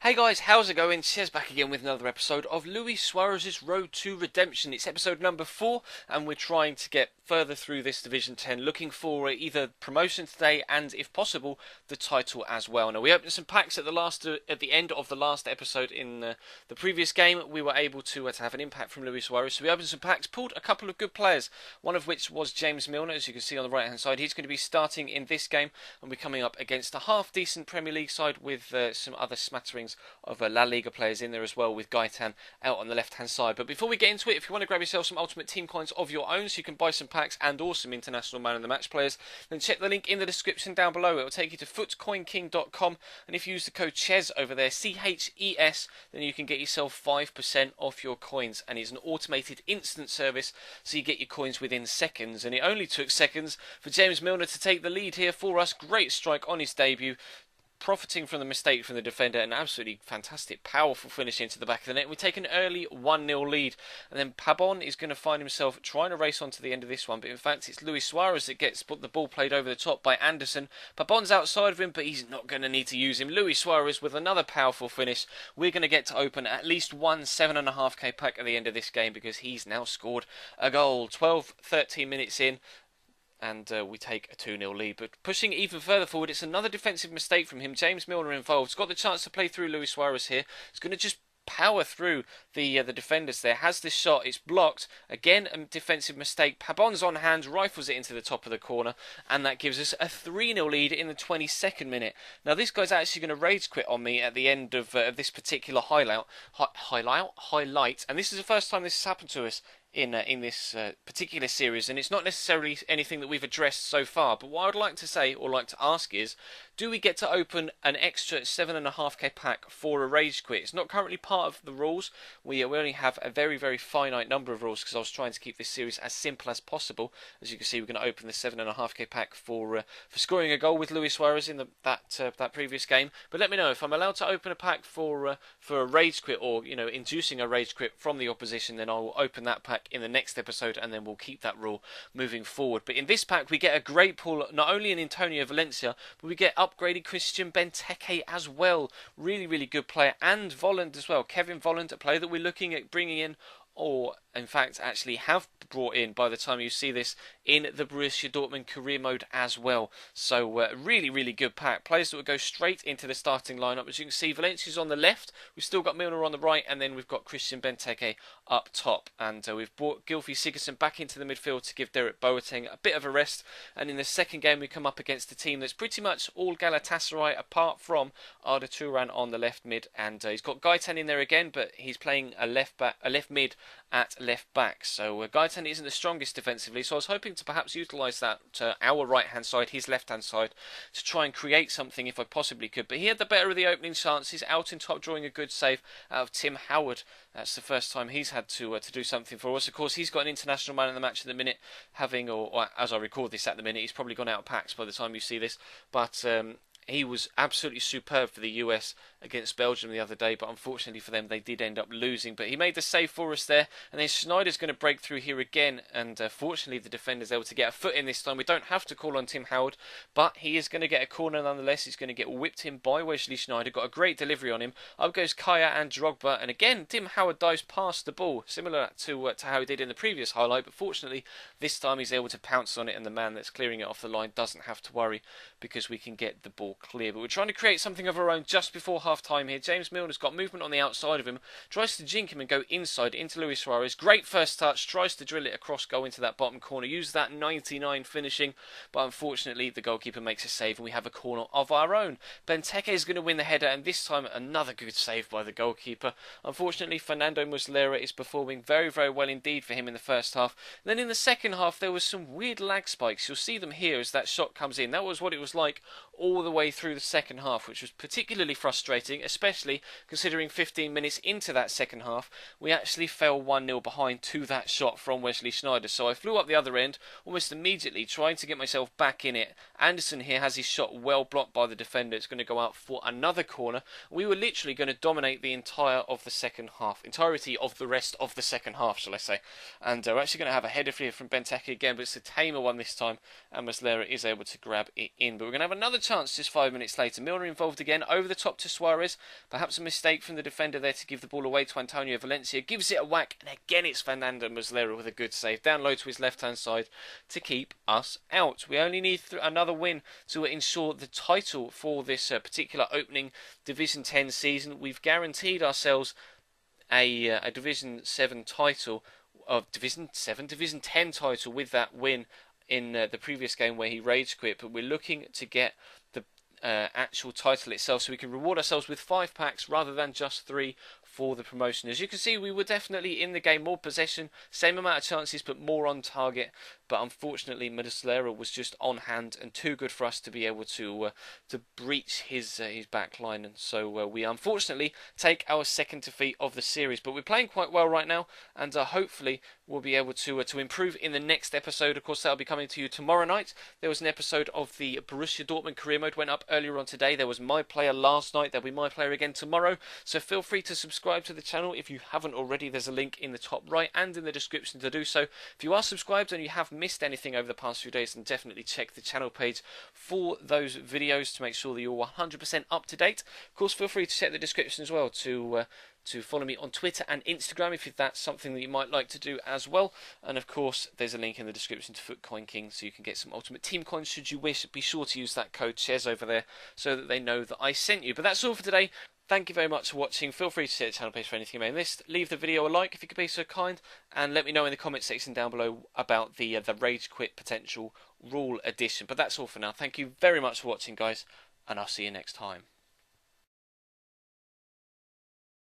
Hey guys, how's it going? Chez back again with another episode of Luis Suarez's Road to Redemption. It's episode number 4, and we're trying to get further through this Division 10, looking for either promotion today and, if possible, the title as well. Now, we opened some packs at the end of the last episode in the previous game. We were able to have an impact from Luis Suarez, so we opened some packs, pulled a couple of good players, one of which was James Milner, as you can see on the right-hand side. He's going to be starting in this game, and we're coming up against a half-decent Premier League side with some other smatterings of La Liga players in there as well, with Gaitan out on the left hand side. But before we get into it, if you want to grab yourself some Ultimate Team coins of your own so you can buy some packs and or some International Man of the Match players, then check the link in the description down below. It will take you to footcoinking.com, and if you use the code CHES over there, CHES, then you can get yourself 5% off your coins, and it's an automated instant service, so you get your coins within seconds. And it only took seconds for James Milner to take the lead here for us. Great strike on his debut, profiting from the mistake from the defender, an absolutely fantastic, powerful finish into the back of the net. We take an early 1-0 lead, and then Pabon is going to find himself trying to race on to the end of this one, but in fact it's Luis Suarez that gets the ball played over the top by Anderson. Pabon's outside of him, but he's not going to need to use him. Luis Suarez with another powerful finish. We're going to get to open at least one 7.5k pack at the end of this game, because he's now scored a goal. 12-13 minutes in, and we take a 2-0 lead. But pushing even further forward, it's another defensive mistake from him. James Milner involved. He's got the chance to play through Luis Suarez here. He's going to just power through the defenders there. Has this shot. It's blocked. Again, a defensive mistake. Pabon's on hand, rifles it into the top of the corner, and that gives us a 3-0 lead in the 22nd minute. Now, this guy's actually going to rage quit on me at the end of this particular highlight. And this is the first time this has happened to us in this particular series, and it's not necessarily anything that we've addressed so far, but what I'd like to say or like to ask is, do we get to open an extra 7.5k pack for a rage quit? It's not currently part of the rules. We only have a very, very finite number of rules, because I was trying to keep this series as simple as possible. As you can see, we're going to open the 7.5k pack for scoring a goal with Luis Suarez in that previous game. But let me know if I'm allowed to open a pack for a rage quit, or inducing a rage quit from the opposition. Then I will open that pack in the next episode, and then we'll keep that rule moving forward. But in this pack, we get a great pull, not only in Antonio Valencia, but we get upgraded Christian Benteke as well. Really, really good player. And Volland as well. Kevin Volland, a player that we're looking at bringing in, or in fact actually have brought in by the time you see this, in the Borussia Dortmund career mode as well. So really, really good pack. Players that will go straight into the starting lineup. As you can see, Valencia's on the left, we've still got Milner on the right, and then we've got Christian Benteke up top. And we've brought Gylfi Sigurdsson back into the midfield to give Derek Boateng a bit of a rest. And in the second game, we come up against a team that's pretty much all Galatasaray, apart from Arda Turan on the left mid. And he's got Gaitan in there again, but he's playing a left mid at left back. So Gaitan isn't the strongest defensively, so I was hoping to perhaps utilise that to our right hand side, his left hand side, to try and create something if I possibly could. But he had the better of the opening chances, out in top, drawing a good save out of Tim Howard. That's the first time he's had to do something for us. Of course, he's got an international man of the match at the minute, having, or as I record this at the minute, he's probably gone out of packs by the time you see this, but he was absolutely superb for the US against Belgium the other day, but unfortunately for them, they did end up losing. But he made the save for us there, and then Schneider's going to break through here again, and fortunately the defender's able to get a foot in this time. We don't have to call on Tim Howard, but he is going to get a corner nonetheless. He's going to get whipped in by Wesley Schneider. Got a great delivery on him. Up goes Kaya and Drogba, and again Tim Howard dives past the ball, similar to how he did in the previous highlight, but fortunately this time he's able to pounce on it, and the man that's clearing it off the line doesn't have to worry, because we can get the ball clear. But we're trying to create something of our own just before half time here. James Milner's got movement on the outside of him, tries to jink him and go inside into Luis Suarez. Great first touch, tries to drill it across goal into that bottom corner, use that 99 finishing, but unfortunately the goalkeeper makes a save, and we have a corner of our own. Benteke is going to win the header, and this time another good save by the goalkeeper. Unfortunately, Fernando Muslera is performing very, very well indeed for him in the first half. And then in the second half, there was some weird lag spikes. You'll see them here as that shot comes in. That was what it was like all the way through the second half, which was particularly frustrating, especially considering 15 minutes into that second half, we actually fell 1-0 behind to that shot from Wesley Schneider. So I flew up the other end almost immediately, trying to get myself back in it. Anderson here has his shot well blocked by the defender. It's going to go out for another corner. We were literally going to dominate the entirety of the rest of the second half, shall I say. And we're actually going to have a header here from Benteke again, but it's a tamer one this time, and Muslera is able to grab it in. But we're going to have another chance just 5 minutes later. Milner involved again, over the top to Suarez. Perhaps a mistake from the defender there to give the ball away to Antonio Valencia. Gives it a whack, and again it's Fernando Muslera with a good save. Down low to his left-hand side to keep us out. We only need another win to ensure the title for this particular opening Division 10 season. We've guaranteed ourselves a Division 7 title, of Division 10 title with that win in the previous game where he rage quit, but we're looking to get the actual title itself so we can reward ourselves with 5 packs rather than just 3 for the promotion. As you can see, we were definitely in the game, more possession, same amount of chances but more on target, but unfortunately Muslera was just on hand and too good for us to be able to breach his back line, and so we unfortunately take our second defeat of the series. But we're playing quite well right now, and hopefully we'll be able to improve in the next episode. Of course, that'll be coming to you tomorrow night. There was an episode of the Borussia Dortmund career mode went up earlier on today. There was my player last night. There'll be my player again tomorrow, so feel free to subscribe to the channel if you haven't already. There's a link in the top right and in the description to do so. If you are subscribed and you have missed anything over the past few days, then definitely check the channel page for those videos to make sure that you're 100% up to date. Of course, feel free to check the description as well to follow me on Twitter and Instagram if that's something that you might like to do as well. And of course, there's a link in the description to Foot Coin King so you can get some Ultimate Team coins should you wish. Be sure to use that code Chez over there so that they know that I sent you. But that's all for today. Thank you very much for watching. Feel free to check the channel page for anything you may have missed. Leave the video a like if you could be so kind, and let me know in the comment section down below about the Rage Quit potential rule addition. But that's all for now. Thank you very much for watching, guys, and I'll see you next time.